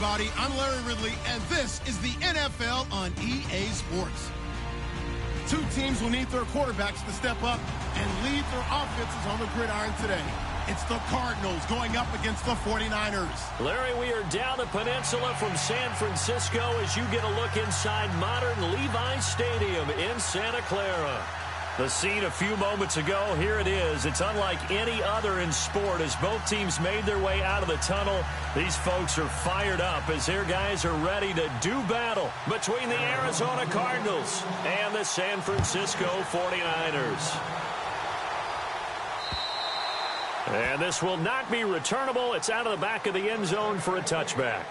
everybody. I'm Larry Ridley, and this is the NFL on EA Sports. Two teams will need their quarterbacks to step up and lead their offenses on the gridiron today. It's the Cardinals going up against the 49ers. Larry, we are down the peninsula from San Francisco as you get a look inside modern Levi's Stadium in Santa Clara. The scene a few moments ago, here it is. It's unlike any other in sport as both teams made their way out of the tunnel. These folks are fired up as their guys are ready to do battle between the Arizona Cardinals and the San Francisco 49ers. And this will not be returnable. It's out of the back of the end zone for a touchback.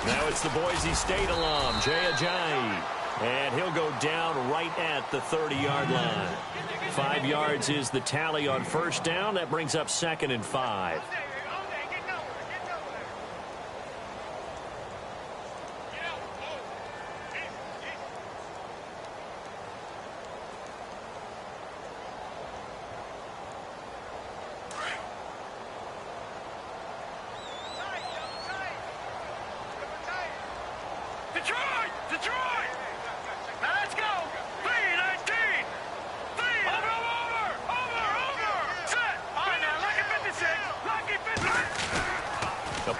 Now it's the Boise State alum, Jay Ajayi. And he'll go down right at the 30-yard line. 5 yards is the tally on first down. That brings up 2nd and 5.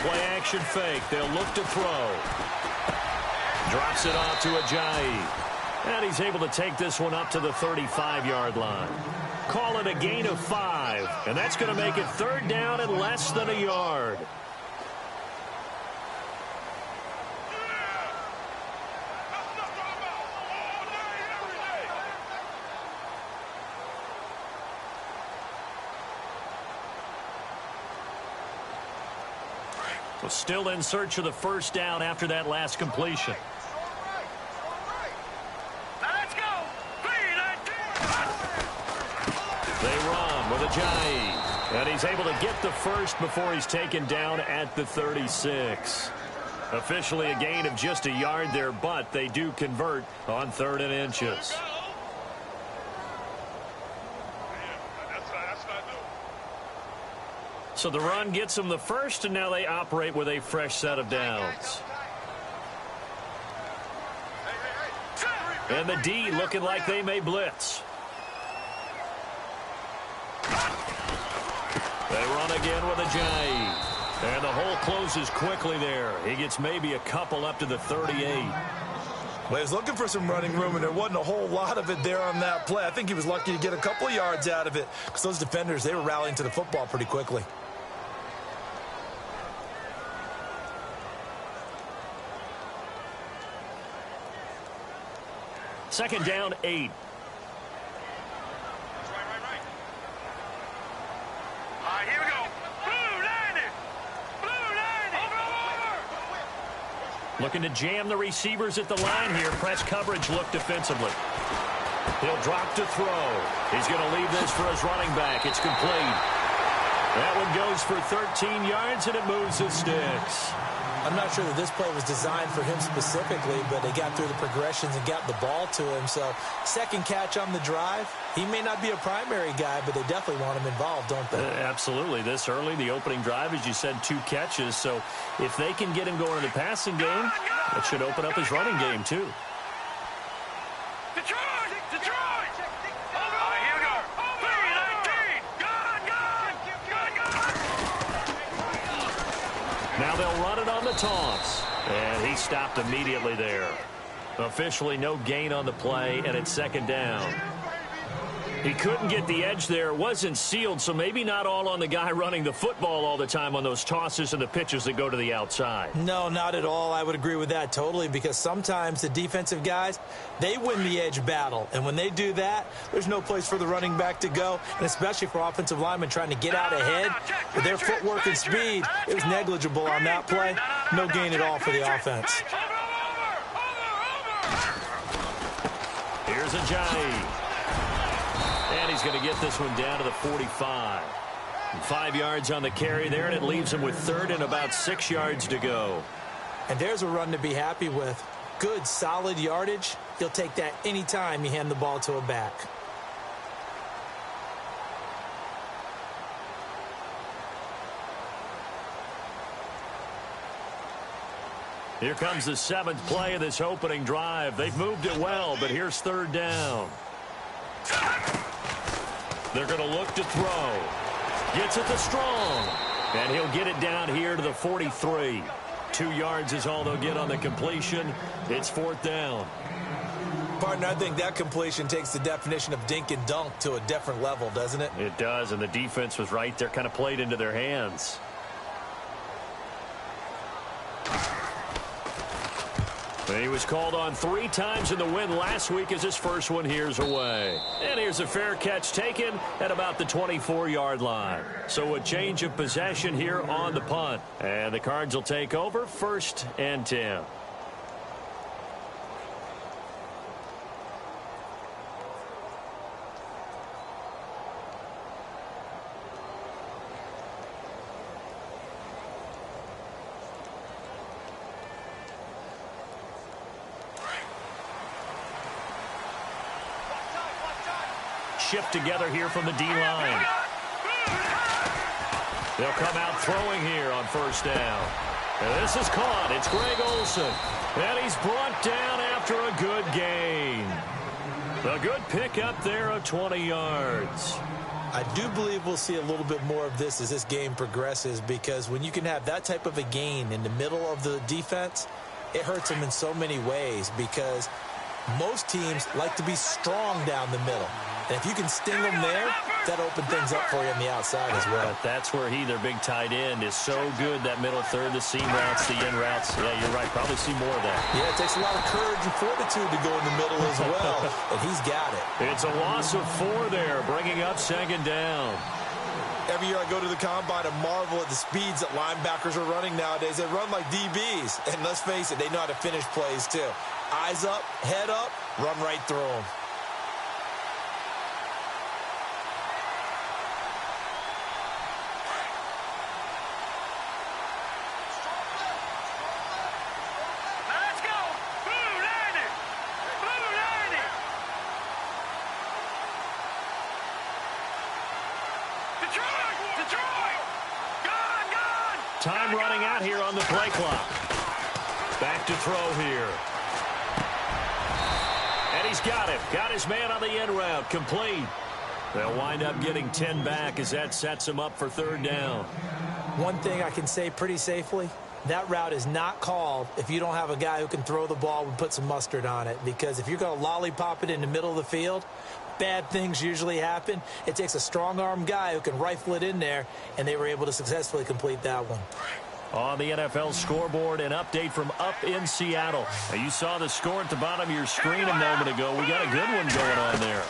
Play-action fake. They'll look to throw. Drops it off to Ajayi. And he's able to take this one up to the 35-yard line. Call it a gain of 5. And that's going to make it 3rd down and less than a yard. Well, still in search of the first down after that last completion. Let's go. They run with Ajayi. And he's able to get the first before he's taken down at the 36. Officially a gain of just a yard there, but they do convert on 3rd and inches. So the run gets them the first, and now they operate with a fresh set of downs. And the D looking like they may blitz. They run again with Ajayi. And the hole closes quickly there. He gets maybe a couple up to the 38. Well, he was looking for some running room, and there wasn't a whole lot of it there on that play. I think he was lucky to get a couple of yards out of it because those defenders, they were rallying to the football pretty quickly. Second down, 8. Here we go. Blue 90. Over. Looking to jam the receivers at the line here. Press coverage look defensively. He'll drop to throw. He's going to leave this for his running back. It's complete. That one goes for 13 yards, and it moves his sticks. I'm not sure that this play was designed for him specifically, but they got through the progressions and got the ball to him. So, second catch on the drive. He may not be a primary guy, but they definitely want him involved, don't they? Absolutely. This early, the opening drive, as you said, 2 catches. So, if they can get him going in the passing game, that should open up his running game, too. Detroit! Now they'll run it on the toss. And he stopped immediately there. Officially no gain on the play, and it's 2nd down. He couldn't get the edge there. It wasn't sealed, so maybe not all on the guy running the football all the time on those tosses and the pitches that go to the outside. No, not at all. I would agree with that totally, because sometimes the defensive guys, they win the edge battle. And when they do that, there's no place for the running back to go, and especially for offensive linemen trying to get out ahead. With their footwork and speed, it was negligible on that play. No gain at all for the offense. Here's Ajayi. And he's going to get this one down to the 45. 5 yards on the carry there, and it leaves him with third and about 6 yards to go. And there's a run to be happy with. Good, solid yardage. He'll take that anytime you hand the ball to a back. Here comes the 7th play of this opening drive. They've moved it well, but here's third down. They're going to look to throw. Gets it to Strong. And he'll get it down here to the 43. 2 yards is all they'll get on the completion. It's fourth down. Partner, I think that completion takes the definition of dink and dunk to a different level, doesn't it? It does, and the defense was right there, kind of played into their hands. He was called on 3 times in the win last week as his first one here's away. And here's a fair catch taken at about the 24-yard line. So a change of possession here on the punt. And the Cards will take over, 1st and 10. Shift together here from the D-line. They'll come out throwing here on first down. And this is caught. It's Greg Olsen. And he's brought down after a good gain. A good pickup there of 20 yards. I do believe we'll see a little bit more of this as this game progresses, because when you can have that type of a gain in the middle of the defense, it hurts them in so many ways, because most teams like to be strong down the middle. And if you can sting them there, that opens things up for you on the outside as well. But that's where their big tight end, is so good, that middle third, the seam routes, the in routes. Yeah, you're right. Probably see more of that. Yeah, it takes a lot of courage and fortitude to go in the middle as well, and he's got it. It's a loss of 4 there, bringing up 2nd down. Every year I go to the combine and marvel at the speeds that linebackers are running nowadays. They run like DBs, and let's face it, they know how to finish plays too. Eyes up, head up, run right through them. Time running out here on the play clock. Back to throw here. And he's got him. Got his man on the end route. Complete. They'll wind up getting 10 back as that sets him up for 3rd down. One thing I can say pretty safely, that route is not called if you don't have a guy who can throw the ball and put some mustard on it. Because if you're going to lollipop it in the middle of the field, bad things usually happen. It takes a strong-arm guy who can rifle it in there, and they were able to successfully complete that one. On the NFL scoreboard, an update from up in Seattle. Now, you saw the score at the bottom of your screen a moment ago. We got a good one going on there.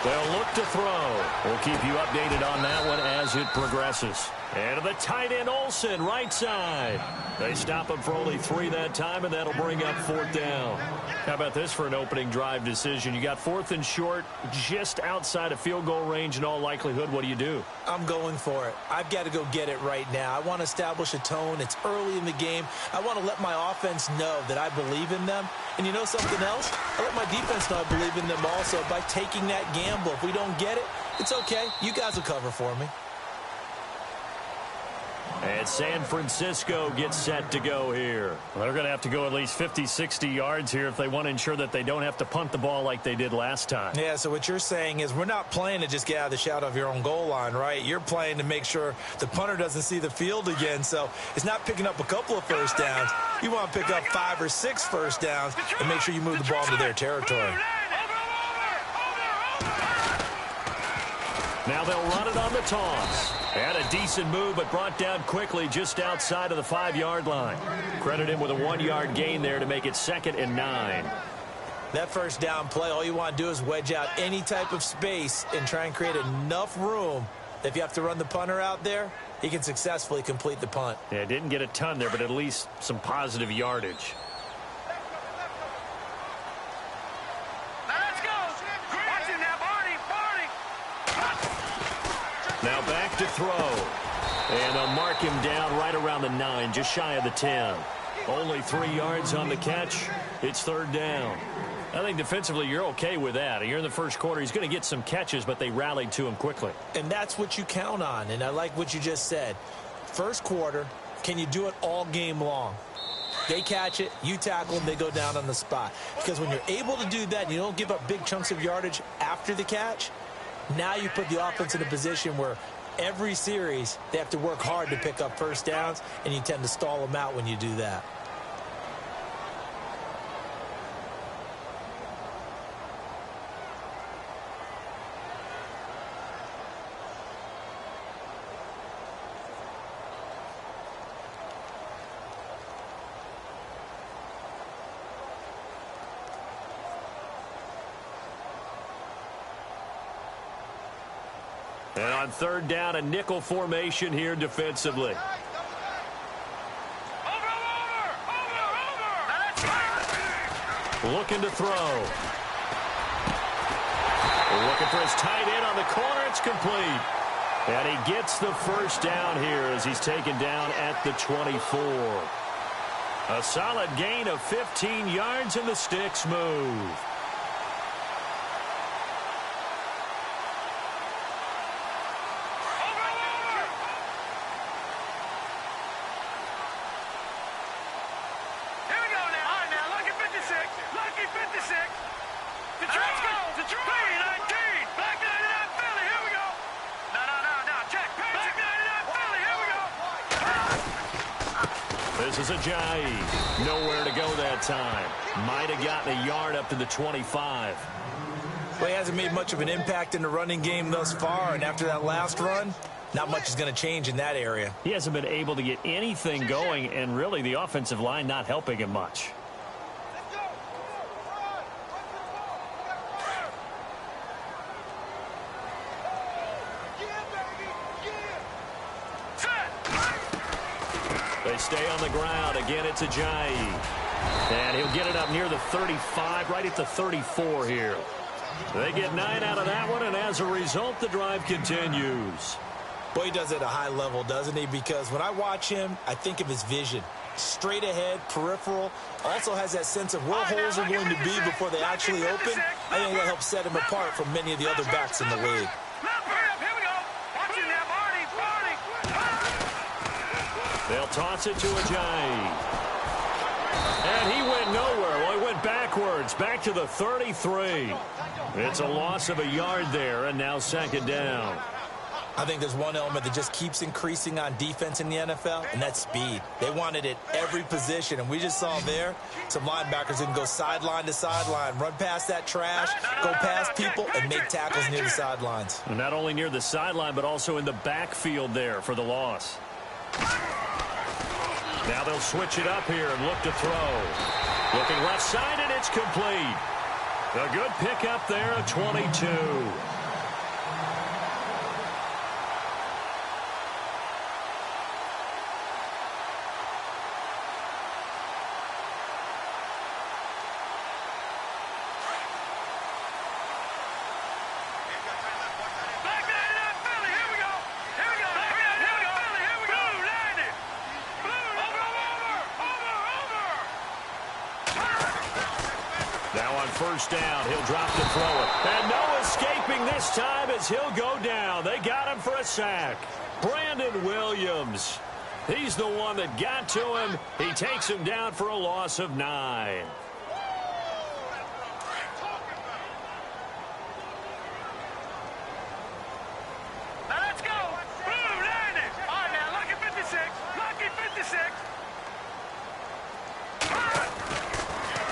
They'll look to throw. We'll keep you updated on that one as it progresses. And to the tight end, Olsen, right side. They stop him for only 3 that time, and that'll bring up 4th down. How about this for an opening drive decision? You got 4th and short, just outside of field goal range in all likelihood. What do you do? I'm going for it. I've got to go get it right now. I want to establish a tone. It's early in the game. I want to let my offense know that I believe in them. And you know something else? I let my defense know I believe in them also by taking that gamble. If we don't get it, it's okay. You guys will cover for me. And San Francisco gets set to go here. Well, they're going to have to go at least 50, 60 yards here if they want to ensure that they don't have to punt the ball like they did last time. Yeah, so what you're saying is we're not playing to just get out of the shadow of your own goal line, right? You're playing to make sure the punter doesn't see the field again. So it's not picking up a couple of first downs. You want to pick up 5 or 6 first downs and make sure you move the ball into their territory. Now they'll run it on the toss. Had a decent move, but brought down quickly just outside of the 5-yard line. Credit him with a 1-yard gain there to make it 2nd and 9. That first down play, all you want to do is wedge out any type of space and try and create enough room that if you have to run the punter out there, he can successfully complete the punt. Yeah, didn't get a ton there, but at least some positive yardage. Now back to throw. And they'll mark him down right around the 9, just shy of the 10. Only 3 yards on the catch. It's 3rd down. I think defensively you're okay with that. You're in the first quarter. He's going to get some catches, but they rallied to him quickly. And that's what you count on. And I like what you just said. First quarter, can you do it all game long? They catch it, you tackle them, they go down on the spot. Because when you're able to do that, you don't give up big chunks of yardage after the catch. Now you put the offense in a position where every series they have to work hard to pick up first downs, and you tend to stall them out when you do that. And on 3rd down, a nickel formation here defensively. Looking to throw. Looking for his tight end on the corner. It's complete. And he gets the first down here as he's taken down at the 24. A solid gain of 15 yards in the sticks move. This is Ajayi. Nowhere to go that time. Might have gotten a yard up to the 25. Well, he hasn't made much of an impact in the running game thus far, and after that last run, not much is going to change in that area. He hasn't been able to get anything going, and really the offensive line not helping him much. They stay on the ground. Again, it's Ajayi. And he'll get it up near the 35, right at the 34 here. They get 9 out of that one, and as a result, the drive continues. Boy, he does it at a high level, doesn't he? Because when I watch him, I think of his vision. Straight ahead, peripheral. Also has that sense of where holes are going to be before they actually open. I think that helps set him apart from many of the other backs in the league. They'll toss it to Ajayi. And he went nowhere. Well, he went backwards, back to the 33. It's a loss of a yard there, and now 2nd down. I think there's one element that just keeps increasing on defense in the NFL, and that's speed. They want it at every position, and we just saw there some linebackers that can go sideline to sideline, run past that trash, go past people, and make tackles near the sidelines. And not only near the sideline, but also in the backfield there for the loss. Now they'll switch it up here and look to throw. Looking left side, and it's complete. A good pickup there, a 22. First down, he'll drop to throw it. And no escaping this time as he'll go down. They got him for a sack. Brandon Williams. He's the one that got to him. He takes him down for a loss of 9. Let's go. Blue, landed. All right, now, lucky 56. Lucky 56.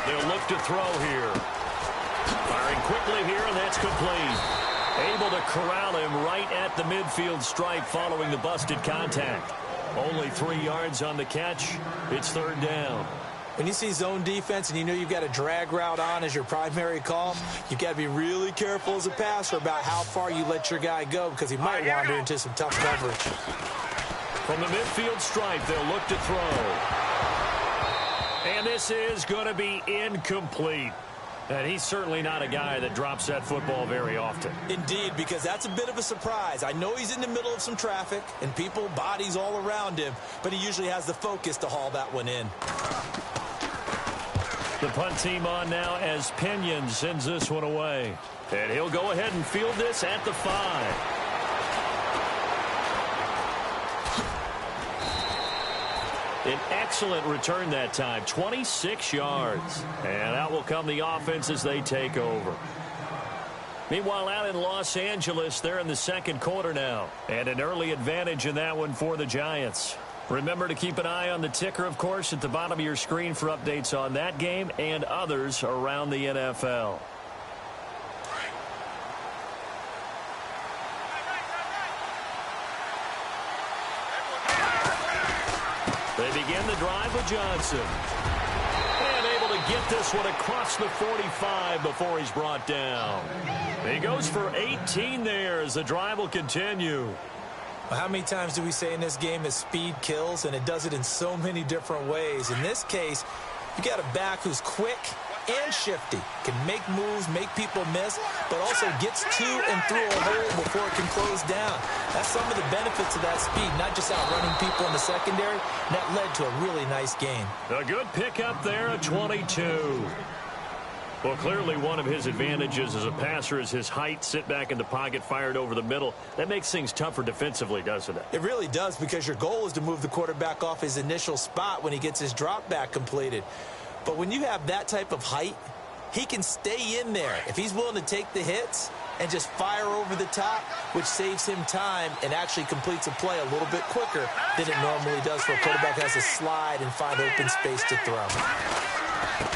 They'll look to throw here. Firing quickly here, and that's complete. Able to corral him right at the midfield stripe following the busted contact. Only 3 yards on the catch. It's third down. When you see zone defense and you know you've got a drag route on as your primary call, you've got to be really careful as a passer about how far you let your guy go because he might wander into some tough coverage. From the midfield stripe, they'll look to throw. And this is going to be incomplete. And he's certainly not a guy that drops that football very often. Indeed, because that's a bit of a surprise. I know he's in the middle of some traffic and people, bodies all around him, but he usually has the focus to haul that one in. The punt team on now as Pinion sends this one away. And he'll go ahead and field this at the 5. An excellent return that time, 26 yards. And out will come the offense as they take over. Meanwhile, out in Los Angeles, they're in the second quarter now. And an early advantage in that one for the Giants. Remember to keep an eye on the ticker, of course, at the bottom of your screen for updates on that game and others around the NFL. They begin the drive with Johnson. And able to get this one across the 45 before he's brought down. He goes for 18 there as the drive will continue. How many times do we say in this game that speed kills, and it does it in so many different ways? In this case, you got a back who's quick and shifty, can make moves, make people miss, but also gets to and through a hole before it can close down. That's some of the benefits of that speed, not just outrunning people in the secondary. And that led to a really nice game. A good pickup there at 22. Well, clearly one of his advantages as a passer is his height, sit back in the pocket, fired over the middle. That makes things tougher defensively, doesn't it? It really does, because your goal is to move the quarterback off his initial spot when he gets his drop back completed. But when you have that type of height, he can stay in there if he's willing to take the hits and just fire over the top, which saves him time and actually completes a play a little bit quicker than it normally does for a quarterback who has to slide and find open space to throw.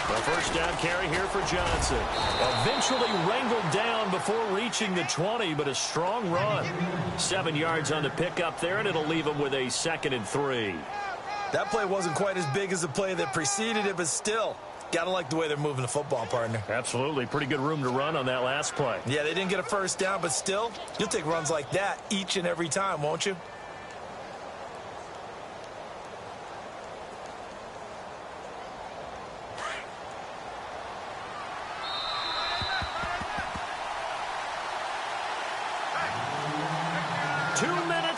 The first down carry here for Johnson. Eventually wrangled down before reaching the 20, but a strong run. 7 yards on the pickup there, and it'll leave him with a 2nd and 3. That play wasn't quite as big as the play that preceded it, but still, got to like the way they're moving the football, partner. Absolutely. Pretty good room to run on that last play. Yeah, they didn't get a first down, but still, you'll take runs like that each and every time, won't you?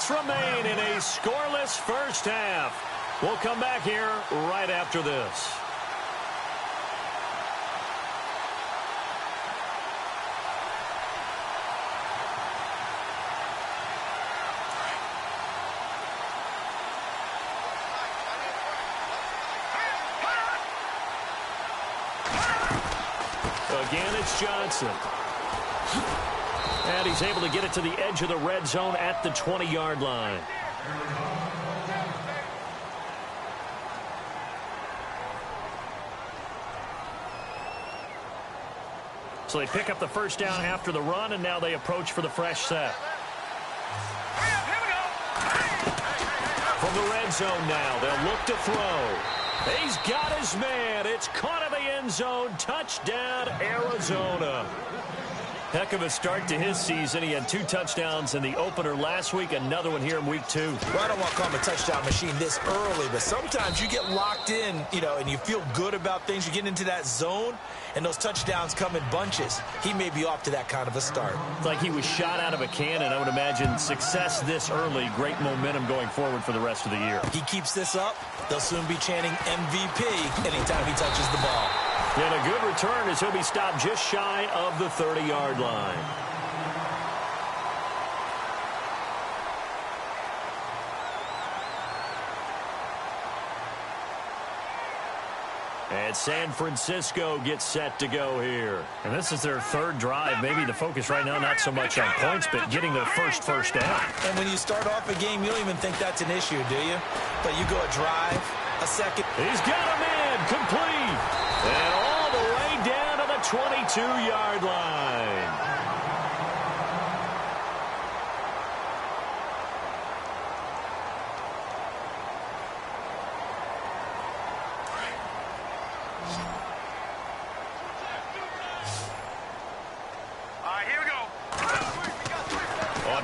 Remain in a scoreless first half. We'll come back here right after this. Again, it's Johnson. And he's able to get it to the edge of the red zone at the 20-yard line. So they pick up the first down after the run, and now they approach for the fresh set. From the red zone now, they'll look to throw. He's got his man. It's caught in the end zone. Touchdown, Arizona. Heck of a start to his season. He had 2 touchdowns in the opener last week, another one here in week 2. Well, I don't want to call him a touchdown machine this early, but sometimes you get locked in, and you feel good about things. You get into that zone, and those touchdowns come in bunches. He may be off to that kind of a start. It's like he was shot out of a cannon. I would imagine success this early, great momentum going forward for the rest of the year. He keeps this up, they'll soon be chanting MVP anytime he touches the ball. And a good return as he'll be stopped just shy of the 30-yard line. And San Francisco gets set to go here. And this is their 3rd drive. Maybe the focus right now not so much on points, but getting their first down. And when you start off a game, you don't even think that's an issue, do you? But you go a drive, a second. He's got a man complete. And all the way down to the 22-yard line.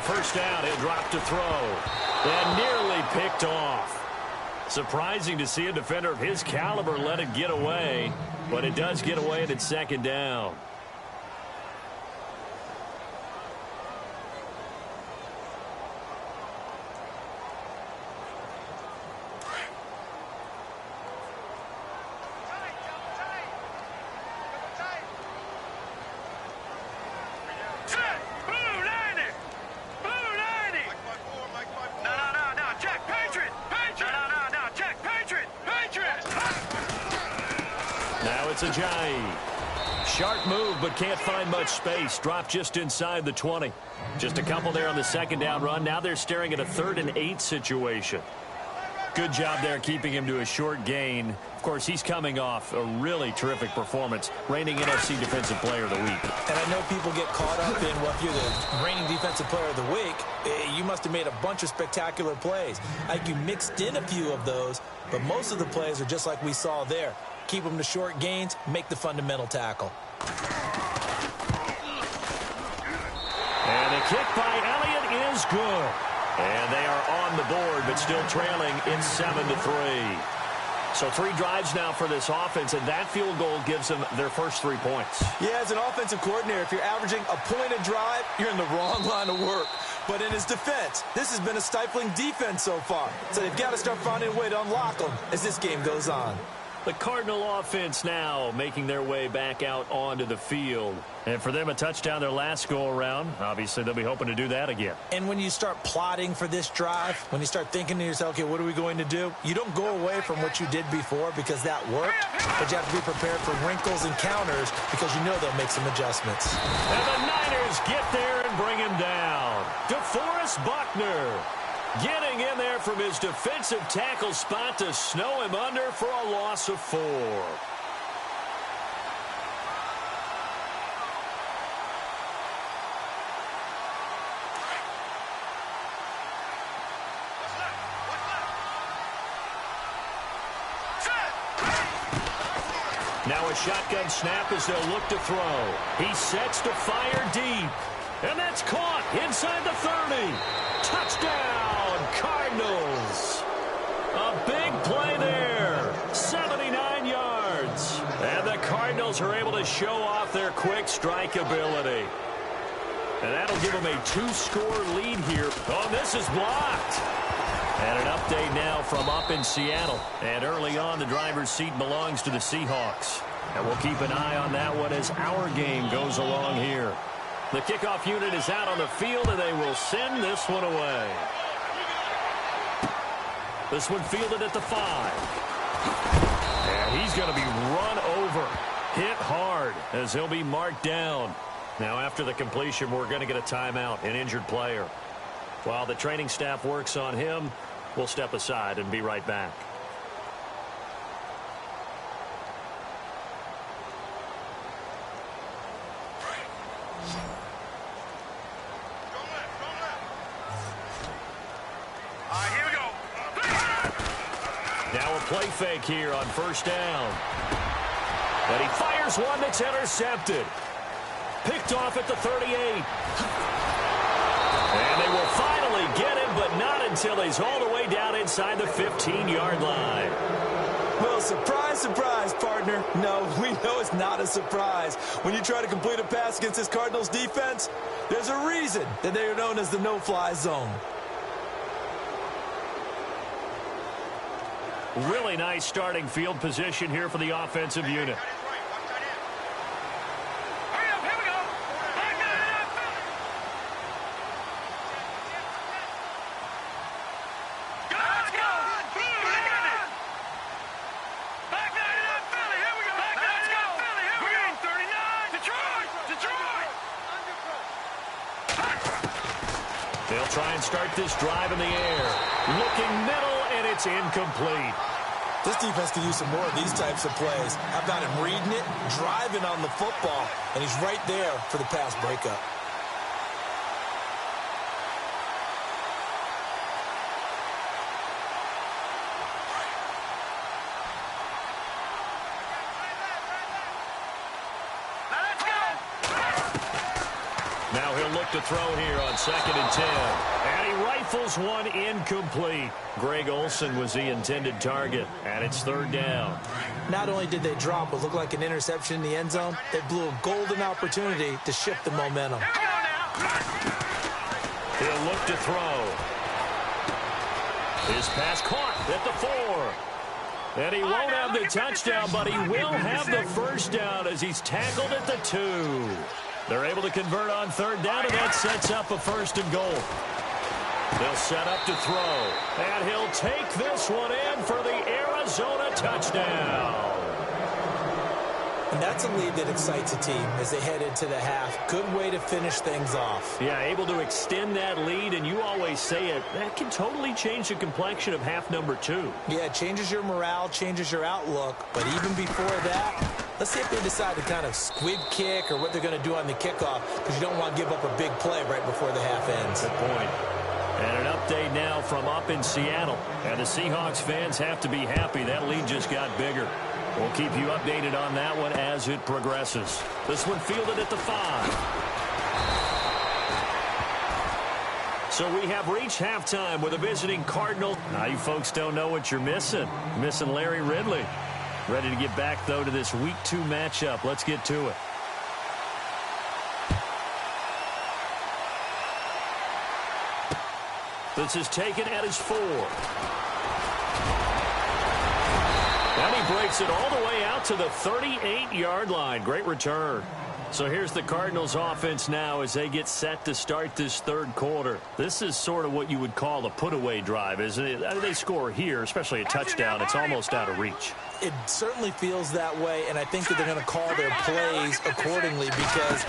First down, he'll drop to throw. And nearly picked off. Surprising to see a defender of his caliber let it get away, but it does get away and it's second down. It's Ajayi. Sharp move, but can't find much space. Dropped just inside the 20. Just a couple there on the second down run. Now they're staring at a 3rd and 8 situation. Good job there keeping him to a short gain. Of course, he's coming off a really terrific performance. Reigning NFC Defensive Player of the Week. And I know people get caught up in, well, if you're the reigning Defensive Player of the Week, you must have made a bunch of spectacular plays. Like you mixed in a few of those, but most of the plays are just like we saw there. Keep them to short gains, make the fundamental tackle. And a kick by Elliott is good. And they are on the board, but still trailing. It's 7-3. So 3 drives now for this offense, and that field goal gives them their first 3 points. Yeah, as an offensive coordinator, if you're averaging a point a drive, you're in the wrong line of work. But in his defense, this has been a stifling defense so far. So they've got to start finding a way to unlock them as this game goes on. The Cardinal offense now making their way back out onto the field. And for them, a touchdown their last go-around. Obviously, they'll be hoping to do that again. And when you start plotting for this drive, when you start thinking to yourself, okay, what are we going to do? You don't go away from what you did before because that worked, but you have to be prepared for wrinkles and counters because you know they'll make some adjustments. And the Niners get there and bring him down. DeForest Buckner getting in there from his defensive tackle spot to snow him under for a loss of 4. Now a shotgun snap as they'll look to throw. He sets to fire deep. And that's caught inside the 30. Touchdown, Cardinals. A big play there. 79 yards. And the Cardinals are able to show off their quick strike ability. And that'll give them a 2-score lead here. Oh, this is blocked. And an update now from up in Seattle. And early on, the driver's seat belongs to the Seahawks. And we'll keep an eye on that one as our game goes along here. The kickoff unit is out on the field, and they will send this one away. This one fielded at the 5. And he's going to be run over. Hit hard as he'll be marked down. Now, after the completion, we're going to get a timeout, an injured player. While the training staff works on him, we'll step aside and be right back. Now a play fake here on first down. But he fires one that's intercepted. Picked off at the 38. And they will finally get him, but not until he's all the way down inside the 15-yard line. Well, surprise, surprise, partner. No, we know it's not a surprise. When you try to complete a pass against this Cardinals defense, there's a reason that they are known as the no-fly zone. Really nice starting field position here for the offensive unit. They'll try and start this drive in the air. Looking middle, and it's incomplete. This defense could use some more of these types of plays. How about him reading it, driving on the football, and he's right there for the pass breakup. Now he'll look to throw here on 2nd and 10. And he rifles one incomplete. Greg Olsen was the intended target, and it's 3rd down. Not only did they drop what looked like an interception in the end zone, they blew a golden opportunity to shift the momentum. He'll look to throw. His pass caught at the 4. And he won't have the touchdown, but he will have the first down as he's tackled at the 2. They're able to convert on 3rd down, and that sets up a 1st and goal. They'll set up to throw, and he'll take this one in for the Arizona touchdown. And that's a lead that excites a team as they head into the half. Good way to finish things off. Yeah, able to extend that lead, and you always say it, that can totally change the complexion of half number 2. Yeah, it changes your morale, changes your outlook, but even before that, let's see if they decide to kind of squib kick or what they're going to do on the kickoff, because you don't want to give up a big play right before the half ends. Good point. And an update now from up in Seattle. And the Seahawks fans have to be happy. That lead just got bigger. We'll keep you updated on that one as it progresses. This one fielded at the 5. So we have reached halftime with a visiting Cardinal. Now you folks don't know what you're missing. Missing Larry Ridley. Ready to get back, though, to this Week 2 matchup. Let's get to it. This is taken at his 4. And he breaks it all the way out to the 38-yard line. Great return. So here's the Cardinals offense now as they get set to start this 3rd quarter. This is sort of what you would call a put-away drive, isn't it? I mean, they score here, especially a touchdown. It's almost out of reach. It certainly feels that way, and I think that they're going to call their plays accordingly, because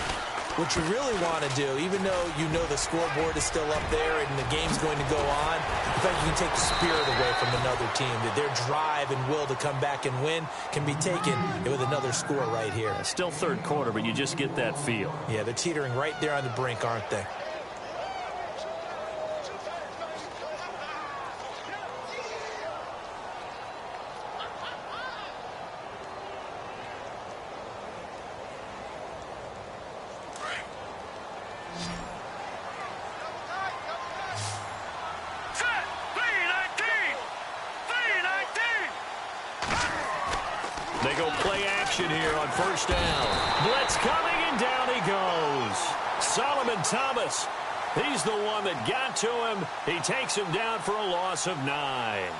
what you really want to do, even though you know the scoreboard is still up there and the game's going to go on, in fact, you can take the spirit away from another team. That their drive and will to come back and win can be taken with another score right here. Still 3rd quarter, but you just get that feel. Yeah, they're teetering right there on the brink, aren't they? They go play action here on 1st down. Blitz coming, and down he goes. Solomon Thomas. He's the one that got to him. He takes him down for a loss of 9.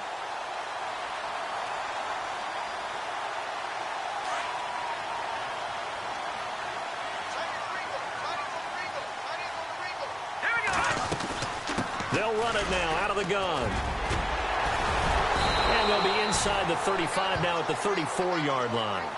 They'll run it now out of the gun. And they'll be inside the 35 now at the 34-yard line.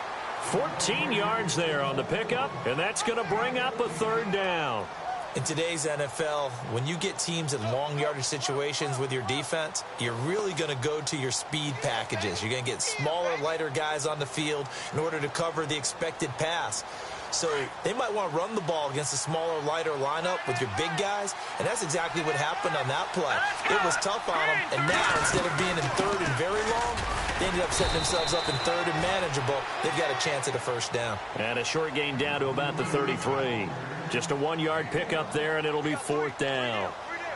14 yards there on the pickup, and that's going to bring up a 3rd down. In today's NFL, when you get teams in long yardage situations with your defense, you're really going to go to your speed packages. You're going to get smaller, lighter guys on the field in order to cover the expected pass. So they might want to run the ball against a smaller, lighter lineup with your big guys, and that's exactly what happened on that play. It was tough on them, and now instead of being in 3rd and very long, they ended up setting themselves up in 3rd and manageable. They've got a chance at a 1st down. And a short gain down to about the 33. Just a 1-yard pickup there, and it'll be 4th down.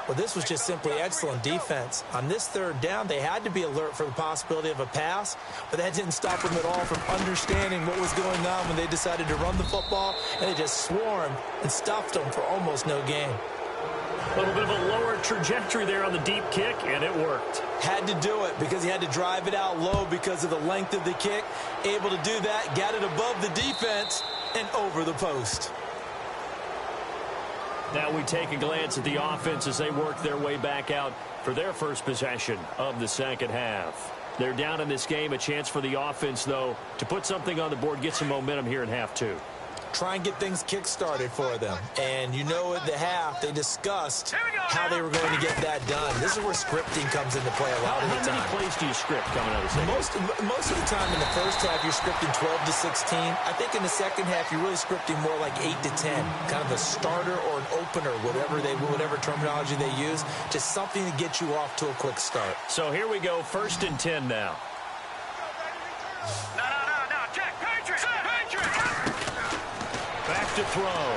Well, this was just simply excellent defense. On this 3rd down, they had to be alert for the possibility of a pass, but that didn't stop them at all from understanding what was going on when they decided to run the football, and they just swarmed and stuffed them for almost no gain. A little bit of a lower trajectory there on the deep kick, and it worked. Had to do it because he had to drive it out low because of the length of the kick. Able to do that, got it above the defense and over the post. Now we take a glance at the offense as they work their way back out for their first possession of the 2nd half. They're down in this game. A chance for the offense, though, to put something on the board, get some momentum here in half 2. try and get things kick-started for them. And you know at the half, they discussed how they were going to get that done. This is where scripting comes into play a lot of the time. How many plays do you script coming out of the second? Most of the time in the first half, you're scripting 12 to 16. I think in the second half, you're really scripting more like 8 to 10. Kind of a starter or an opener, whatever terminology they use. Just something to get you off to a quick start. So here we go, 1st and 10 now. No, check. Patriots! Back to throw.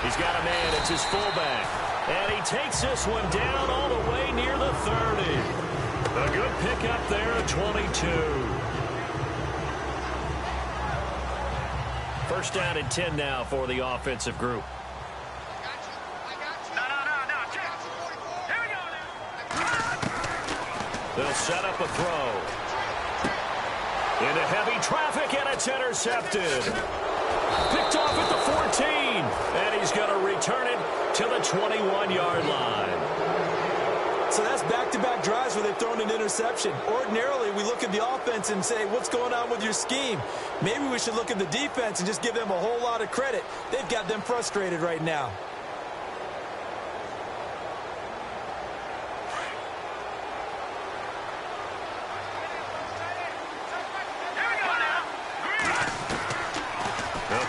He's got a man. It's his fullback. And he takes this one down all the way near the 30. A good pickup there at 22. 1st down and 10 now for the offensive group. No, check. Here we go now. They'll set up a throw. Into heavy traffic, and it's intercepted. Picked off at the 14. And he's going to return it to the 21-yard line. So that's back-to-back drives where they've thrown an interception. Ordinarily, we look at the offense and say, what's going on with your scheme? Maybe we should look at the defense and just give them a whole lot of credit. They've got them frustrated right now.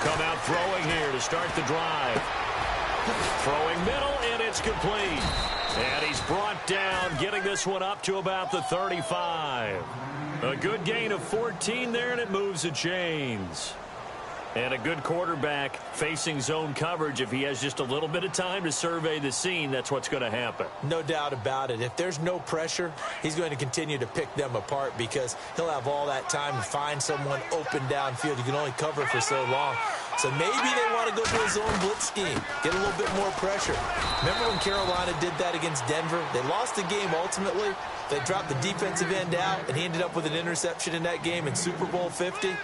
Come out throwing here to start the drive. Throwing middle, and it's complete. And he's brought down, getting this one up to about the 35. A good gain of 14 there, and it moves the chains. And a good quarterback facing zone coverage. If he has just a little bit of time to survey the scene, that's what's going to happen. No doubt about it. If there's no pressure, he's going to continue to pick them apart because he'll have all that time to find someone open downfield. You can only cover for so long. So maybe they want to go to a zone blitz scheme, get a little bit more pressure. Remember when Carolina did that against Denver? They lost the game ultimately. They dropped the defensive end out, and he ended up with an interception in that game in Super Bowl 50.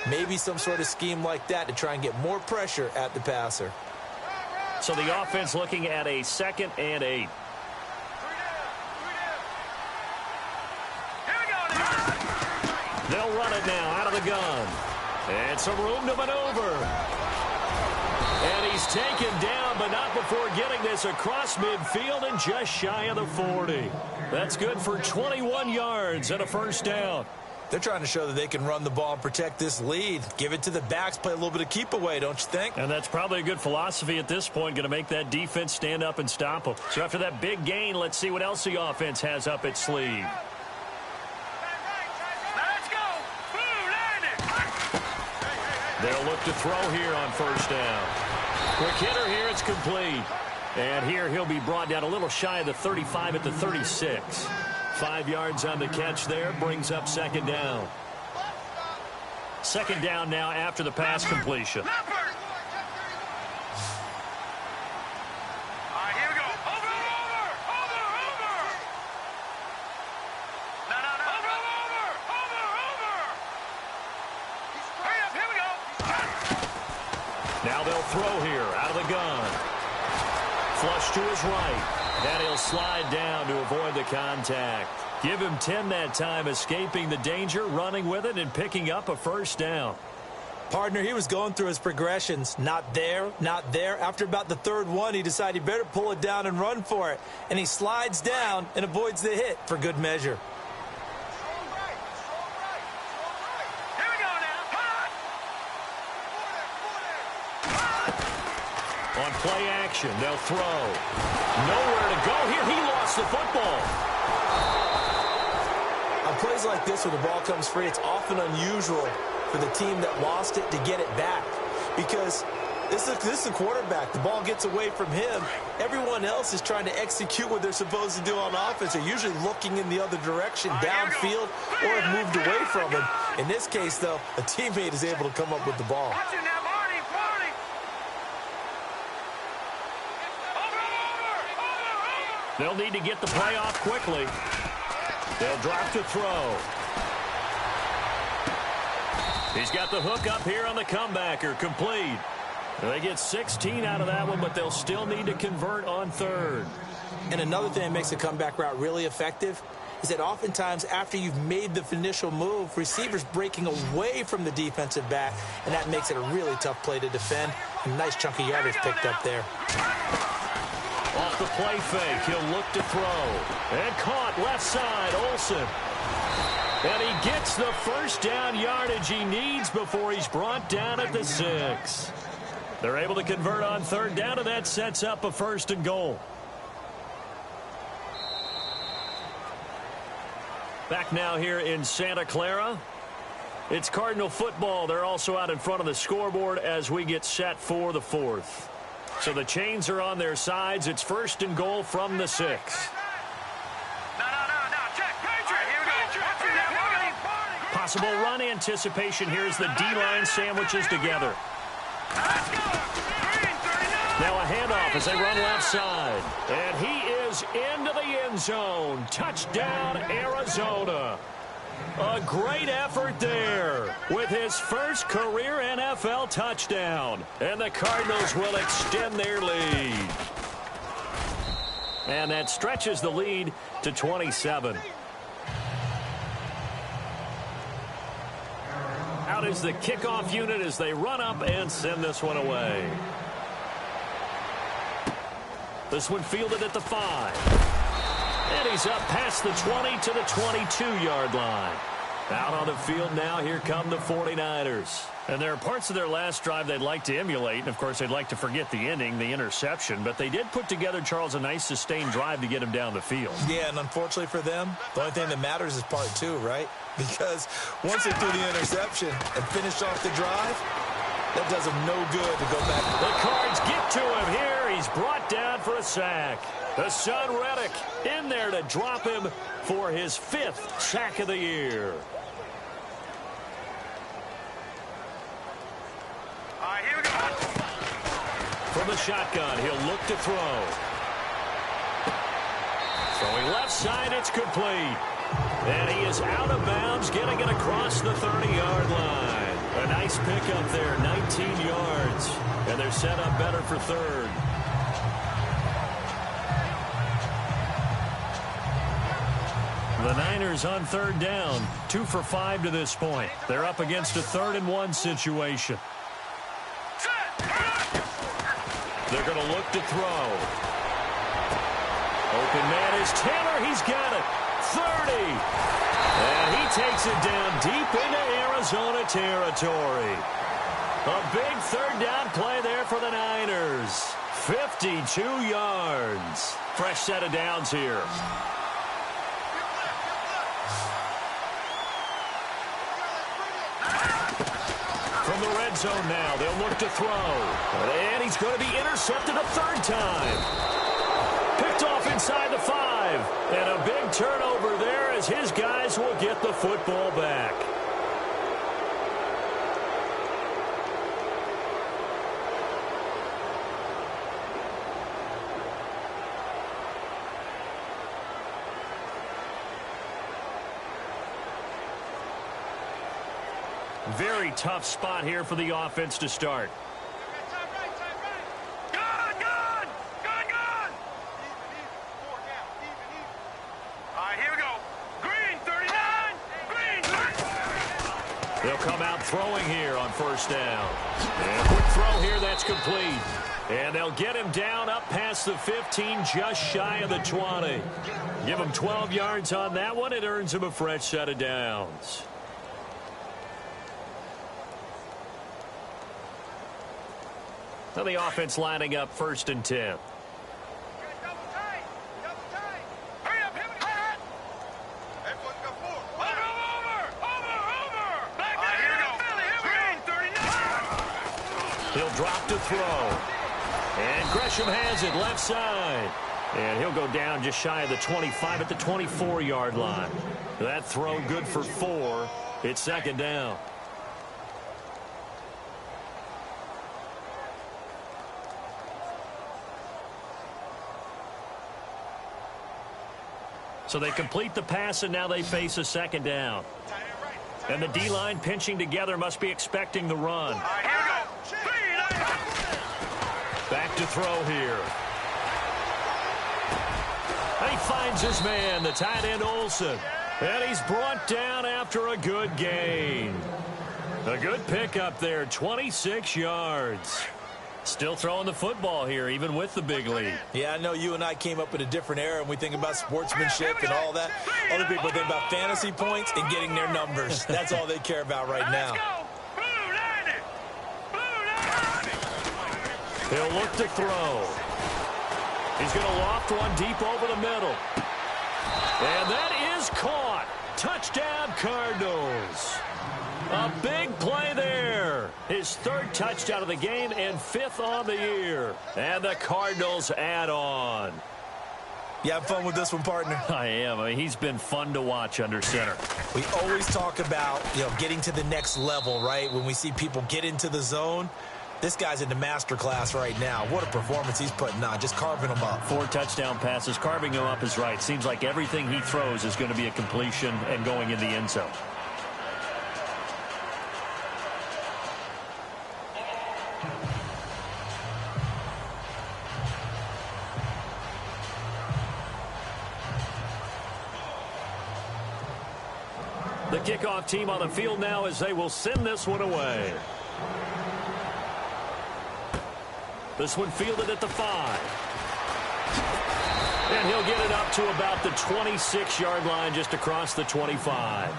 Maybe some sort of scheme like that to try and get more pressure at the passer. So the offense looking at a 2nd and 8. They'll run it now out of the gun. And some room to maneuver. And he's taken down, but not before getting this across midfield and just shy of the 40. That's good for 21 yards and a 1st down. They're trying to show that they can run the ball and protect this lead. Give it to the backs, play a little bit of keep away, don't you think? And that's probably a good philosophy at this point, going to make that defense stand up and stop them. So after that big gain, let's see what else the offense has up its sleeve. Let's go. Boom, landed. They'll look to throw here on 1st down. Quick hitter here, it's complete. And here he'll be brought down a little shy of the 35 at the 36. 5 yards on the catch there, brings up 2nd down. 2nd down now after the pass completion. All right, here we go. Over. No. Over. Hurry up, here we go. Now they'll throw here out of the gun. Flush to his right. And he'll slide down to avoid the contact. Give him 10 that time, escaping the danger, running with it, and picking up a 1st down. Partner, he was going through his progressions. Not there, not there. After about the 3rd one, he decided he better pull it down and run for it. And he slides down and avoids the hit for good measure. Here we go now. On play action, they'll throw. Nowhere to go here. He lost the football. On plays like this where the ball comes free, it's often unusual for the team that lost it to get it back. Because this is a quarterback. The ball gets away from him. Everyone else is trying to execute what they're supposed to do on offense. They're usually looking in the other direction, downfield, or have moved away from him. In this case, though, a teammate is able to come up with the ball. Watch it now, Marty. They'll need to get the play off quickly. They'll drop to throw. He's got the hook up here on the comebacker, complete. They get 16 out of that one, but they'll still need to convert on 3rd. And another thing that makes a comeback route really effective is that oftentimes after you've made the initial move, receivers breaking away from the defensive back, and that makes it a really tough play to defend. A nice chunk of yardage picked up there. Off the play fake, he'll look to throw. And caught left side, Olsen. And he gets the first down yardage he needs before he's brought down at the 6. They're able to convert on third down, and that sets up a 1st and goal. Back now here in Santa Clara. It's Cardinal football. They're also out in front of the scoreboard as we get set for the 4th. So the chains are on their sides. It's 1st and goal from the 6. Possible run anticipation here as the D-line sandwiches together. Now a handoff as they run left side. And he is into the end zone. Touchdown, Arizona. A great effort there with his first career NFL touchdown. And the Cardinals will extend their lead. And that stretches the lead to 27. Out is the kickoff unit as they run up and send this one away. This one fielded at the 5. And he's up past the 20 to the 22-yard line. Out on the field now, here come the 49ers. And there are parts of their last drive they'd like to emulate. And, of course, they'd like to forget the ending, the interception. But they did put together, Charles, a nice sustained drive to get him down the field. Yeah, and unfortunately for them, the only thing that matters is part 2, right? Because once they threw the interception and finished off the drive, that does them no good to go back. The Cards get to him here. He's brought down for a sack. The son Reddick in there to drop him for his 5th sack of the year. All right, here we go. From the shotgun, he'll look to throw. Throwing left side, it's complete. And he is out of bounds, getting it across the 30-yard line. A nice pickup there, 19 yards. And they're set up better for 3rd. The Niners on 3rd down, 2 for 5 to this point. They're up against a 3rd and 1 situation. They're going to look to throw. Open man is Taylor. He's got it. 30. And he takes it down deep into Arizona territory. A big 3rd down play there for the Niners. 52 yards. Fresh set of downs here. From the red zone now, they'll look to throw. And he's going to be intercepted a 3rd time. Picked off inside the 5. And a big turnover there as his guys will get the football back. Very tough spot here for the offense to start. They'll come out throwing here on 1st down. And quick throw here, that's complete. And they'll get him down up past the 15, just shy of the 20. Give him 12 yards on that one. It earns him a fresh set of downs. Now the offense lining up 1st and 10. He'll drop to throw. And Gresham has it left side. And he'll go down just shy of the 25 at the 24-yard line. That throw good for 4. It's 2nd down. So they complete the pass, and now they face a 2nd down. And the D-line pinching together must be expecting the run. Back to throw here. And he finds his man, the tight end Olsen. And he's brought down after a good gain. A good pickup there, 26 yards. Still throwing the football here, even with the big lead. Yeah, I know you and I came up in a different era, and we think about sportsmanship and all that. Other people think about fantasy points and getting their numbers. That's all they care about right now. He'll look to throw. He's going to loft one deep over the middle. And that is caught. Touchdown, Cardinals. A big play there. His third touchdown of the game and fifth on the year. And the Cardinals add on. You have fun with this one, partner? I am. I mean, he's been fun to watch under center. We always talk about, getting to the next level, right? When we see people get into the zone. This guy's in the master class right now. What a performance he's putting on, just carving them up. 4 touchdown passes. Carving him up is right. Seems like everything he throws is going to be a completion and going in the end zone. The kickoff team on the field now as they will send this one away. This one fielded at the 5. And he'll get it up to about the 26-yard line just across the 25.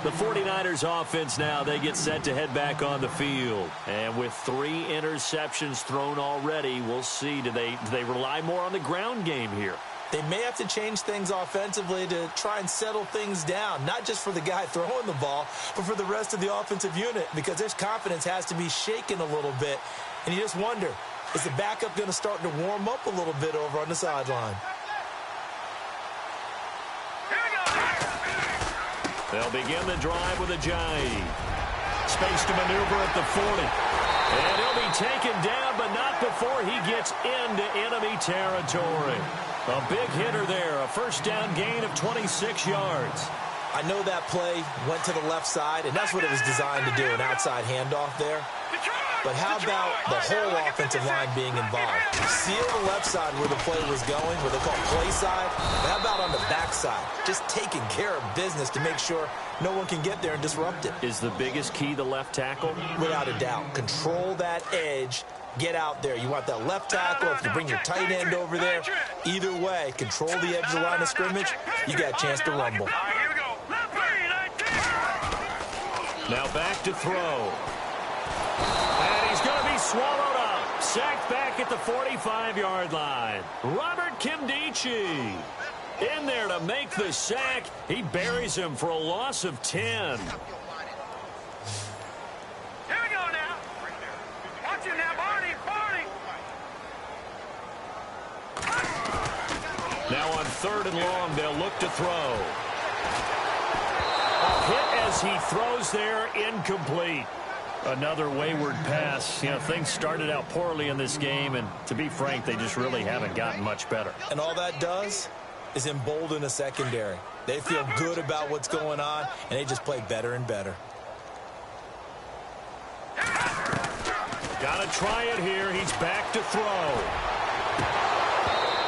The 49ers offense now, they get set to head back on the field. And with 3 interceptions thrown already, we'll see. Do they rely more on the ground game here? They may have to change things offensively to try and settle things down, not just for the guy throwing the ball, but for the rest of the offensive unit, because their confidence has to be shaken a little bit. And you just wonder, is the backup going to start to warm up a little bit over on the sideline? They'll begin the drive with a jive. Space to maneuver at the 40. And he'll be taken down, but not before he gets into enemy territory. A big hitter there, a first down gain of 26 yards. I know that play went to the left side, and that's what it was designed to do, an outside handoff there. But how about the whole offensive line being involved? Seal the left side where the play was going, what they call play side. But how about on the back side? Just taking care of business to make sure no one can get there and disrupt it. Is the biggest key the left tackle? Without a doubt. Control that edge. Get out there. You want that left tackle. If you bring your tight end over there, either way, control the edge of the line of scrimmage, you got a chance to rumble. Now back to throw. And he's going to be swallowed up. Sacked back at the 45-yard line. Robert Kimdichie in there to make the sack. He buries him for a loss of 10. Now on 3rd and long, they'll look to throw. A hit as he throws there, incomplete. Another wayward pass. Things started out poorly in this game, and to be frank, they just really haven't gotten much better. And all that does is embolden the secondary. They feel good about what's going on, and they just play better and better. Got to try it here. He's back to throw.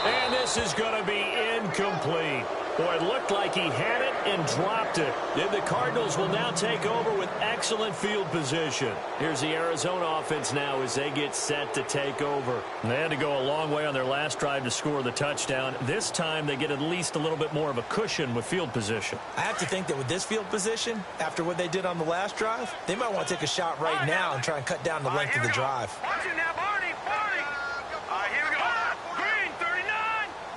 And this is going to be incomplete. Boy, it looked like he had it and dropped it. And the Cardinals will now take over with excellent field position. Here's the Arizona offense now as they get set to take over. And they had to go a long way on their last drive to score the touchdown. This time they get at least a little bit more of a cushion with field position. I have to think that with this field position, after what they did on the last drive, they might want to take a shot right now and try and cut down the length of the drive. Watch it now, Barney. Here we go. Green, 39.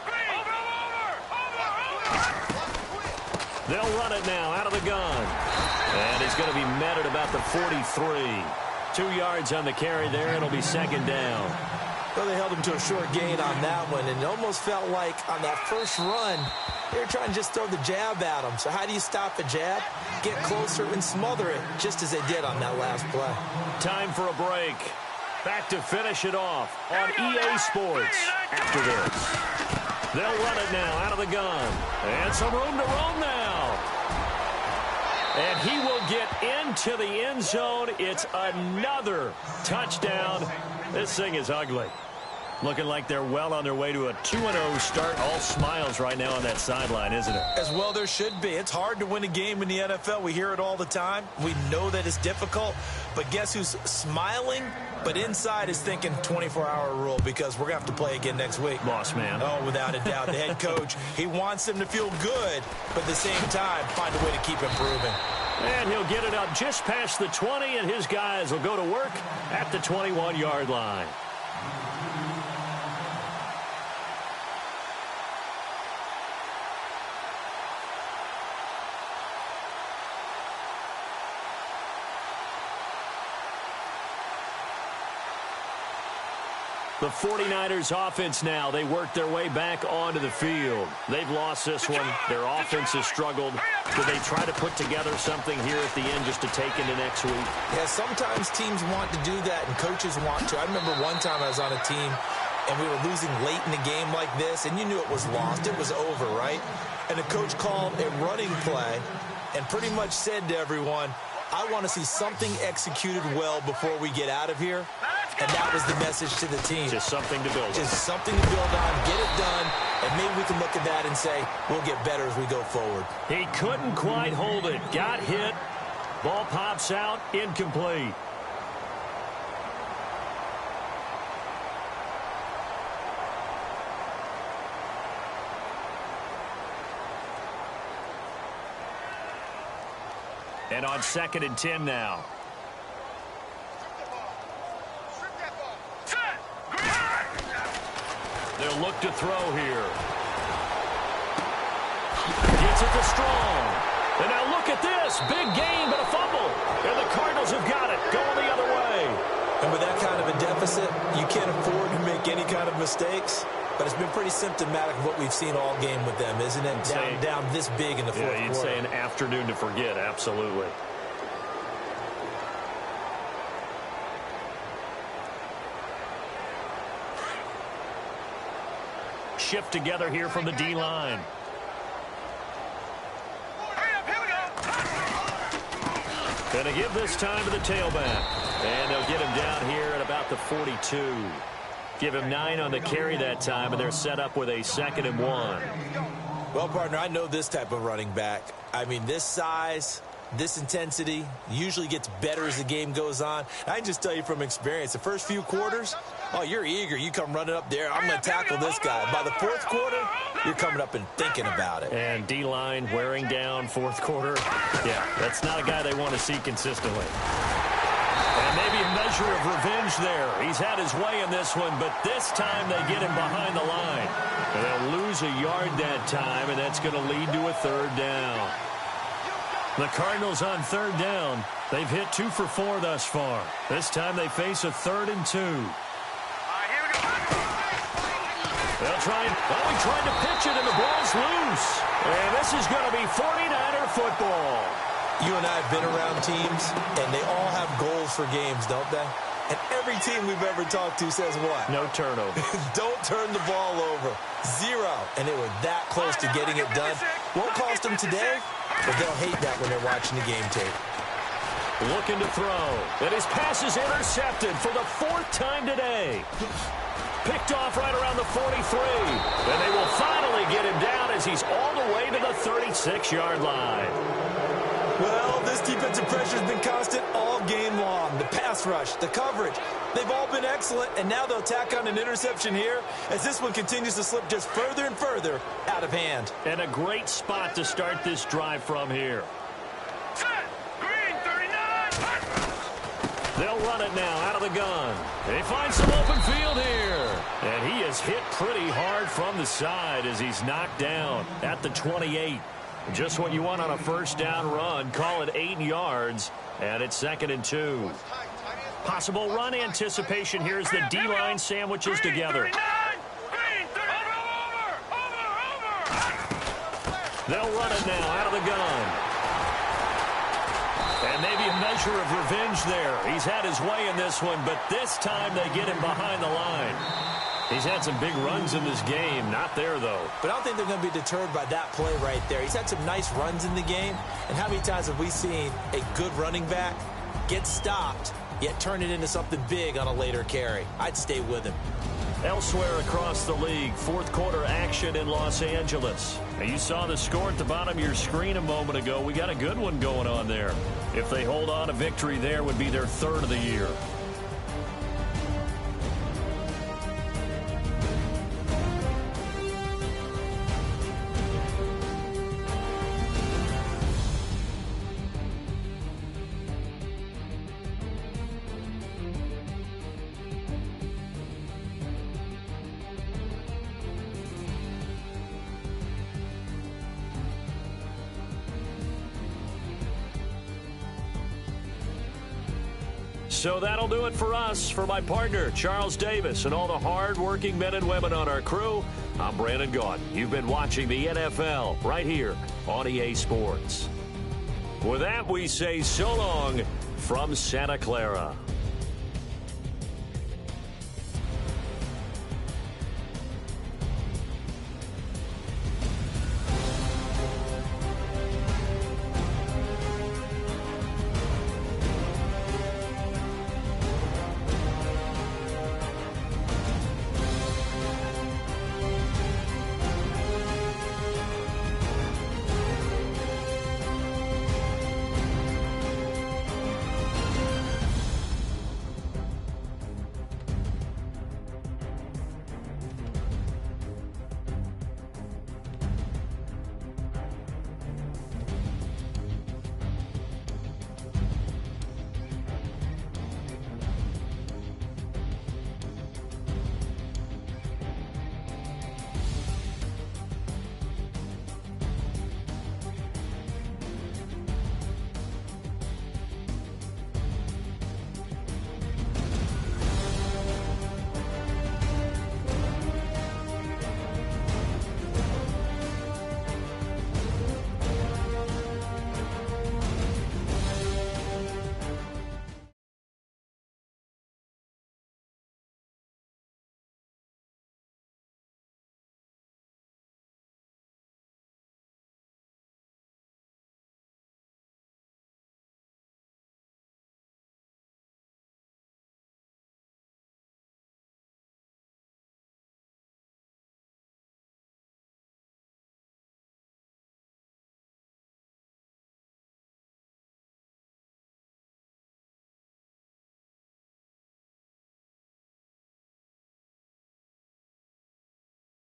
Green. Over. They'll run it now out of the gun. And he's going to be met at about the 43. 2 yards on the carry there. It'll be 2nd down. Well, they held him to a short gain on that one, and it almost felt like on that first run, they were trying to just throw the jab at him. So how do you stop a jab? Get closer and smother it, just as they did on that last play. Time for a break. Back to finish it off on EA Sports after this. They'll run it now out of the gun. And some room to roam now. And he will get into the end zone. It's another touchdown. This thing is ugly. Looking like they're well on their way to a 2-0 start. All smiles right now on that sideline, isn't it? As well there should be. It's hard to win a game in the NFL. We hear it all the time. We know that it's difficult. But guess who's smiling? But inside is thinking 24-hour rule because we're going to have to play again next week. Boss man. Oh, without a doubt. The head coach, he wants them to feel good, but at the same time, find a way to keep improving. And he'll get it up just past the 20, and his guys will go to work at the 21-yard line. The 49ers offense now, they work their way back onto the field. They've lost this one. Their offense has struggled. Do they try to put together something here at the end just to take into next week? Yeah, sometimes teams want to do that and coaches want to. I remember one time I was on a team and we were losing late in the game like this, and you knew it was lost. It was over, right? And the coach called a running play and pretty much said to everyone, I want to see something executed well before we get out of here. And that was the message to the team. Just something to build on. Just something to build on, get it done, and maybe we can look at that and say, we'll get better as we go forward. He couldn't quite hold it. Got hit. Ball pops out. Incomplete. And on 2nd and 10 now. They'll look to throw here. Gets it to Strong. And now look at this. Big gain, but a fumble. And the Cardinals have got it. Going the other way. And with that kind of a deficit, you can't afford to make any kind of mistakes. But it's been pretty symptomatic of what we've seen all game with them, isn't it? Down this big in the fourth quarter. Yeah, you'd say an afternoon to forget. Absolutely. Shift together here from the D-line. Gonna give this time to the tailback. And they'll get him down here at about the 42. Give him 9 on the carry that time, and they're set up with a 2nd and 1. Well, partner, I know this type of running back. I mean, this size, this intensity usually gets better as the game goes on. I can just tell you from experience, the first few quarters, oh, you're eager. You come running up there. I'm going to tackle this guy. By the fourth quarter, you're coming up and thinking about it. And D-line wearing down fourth quarter. Yeah, that's not a guy they want to see consistently. And maybe a measure of revenge there. He's had his way in this one, but this time they get him behind the line. And they'll lose a yard that time, and that's going to lead to a 3rd down. The Cardinals on 3rd down. They've hit 2 for 4 thus far. This time they face a 3rd and 2. They'll try and, he tried to pitch it, and the ball's loose. And this is going to be 49er football. You and I have been around teams, and they all have goals for games, don't they? And every team we've ever talked to says what? No turnover. Don't turn the ball over. 0. And they were that close to getting it done. Won't cost them today, but they'll hate that when they're watching the game tape. Looking to throw. And his pass is intercepted for the 4th time today. Picked off right around the 43. And they will finally get him down as he's all the way to the 36-yard line. Well, this defensive pressure has been constant all game long. The pass rush, the coverage, they've all been excellent, and now they'll tack on an interception here as this one continues to slip just further and further out of hand. And a great spot to start this drive from here. Green 39. They'll run it now out of the gun. They find some open field here. And he is hit pretty hard from the side as he's knocked down at the 28. Just what you want on a 1st down run. Call it 8 yards, and it's 2nd and 2. Possible run anticipation here as the D-line sandwiches together. They'll run it now out of the gun. And maybe a measure of revenge there. He's had his way in this one, but this time they get him behind the line. He's had some big runs in this game. Not there, though. But I don't think they're going to be deterred by that play right there. He's had some nice runs in the game. And how many times have we seen a good running back get stopped, yet turn it into something big on a later carry? I'd stay with him. Elsewhere across the league, fourth quarter action in Los Angeles. Now, you saw the score at the bottom of your screen a moment ago. We got a good one going on there. If they hold on, a victory there would be their third of the year. So that'll do it for us. For my partner, Charles Davis, and all the hard-working men and women on our crew, I'm Brandon Gaudin. You've been watching the NFL right here on EA Sports. With that, we say so long from Santa Clara.